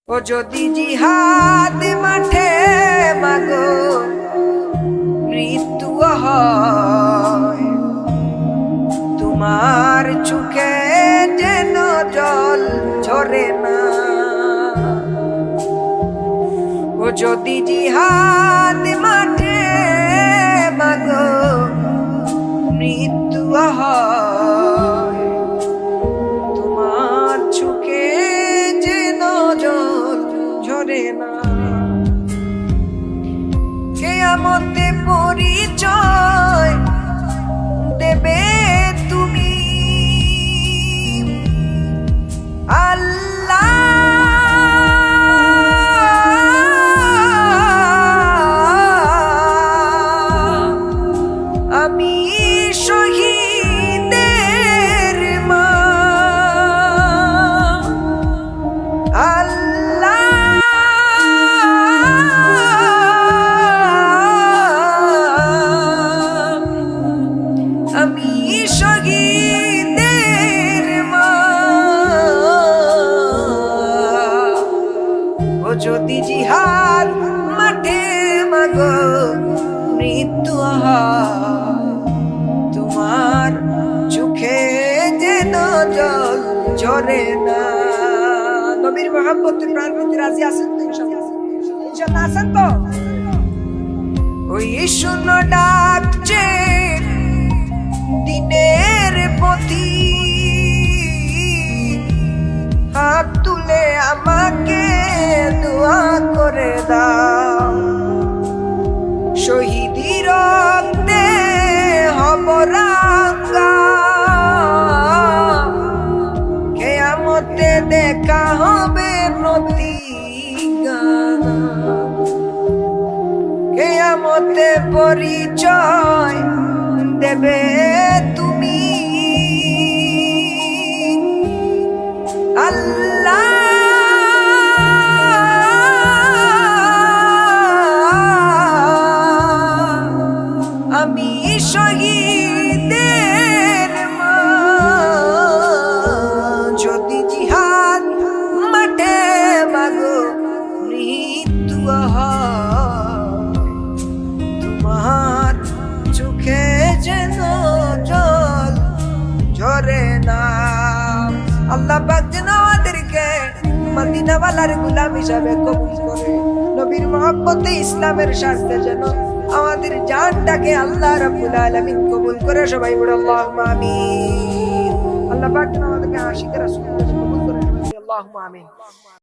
ও যদি জিহাদ মাঠে মাগো মৃত্যু হয়, তোমার চোখে যেন জল ঝরে না। ও যদি জিহাদ মাঠে মাগো মৃত্যু হয়, তোমার চোখে যেন জল ঝরে না। কিয়ামতে পরিচয় দেবে তুমি আল্লাহ, আমি শহীদের মা। আল্লাহ, আমি শহীদের মা। ও যদি জিহাদ মাঠে মাগো মৃত্যু হয়, তোমার চোখে যেন জল ঝরে না। নবীর মহব্বতে প্রাণ প্রতি রাজি আছেন তো? ইনশাআল্লাহ আছেন তো? ওই শূন্য ডাকছে দিনের প্রতি, হাত তুলে আমাকে দোয়া করে দাও। শহীদি রক্তে হব রাঙা, কিয়ামতে দেখা হবে প্রতিজ্ঞা। কিয়ামতে পরিচয় দেবে তুমি আল্লাহ, আমি শহীদের মা। যদি জিহাদ মাঠে মাগো মৃত্যু হয়, তোমার চোখে যেন জল ঝরে না। আল্লাহ পাক যেন আমাদেরকে মদিনাওয়ালার গোলাম হিসাবে কবুল করে, নবীর মহব্বতে ইসলামের স্বার্থে যেন আমাদের জানটাকে আল্লাহ রাব্বুল আলামিন কবুল করে। সবাই বলে আল্লাহুম্মা আমিন। আল্লাহ পাক যেন আমাদেরকে আশিক রাসূল কবুল করে। আল্লাহুম্মা আমিন।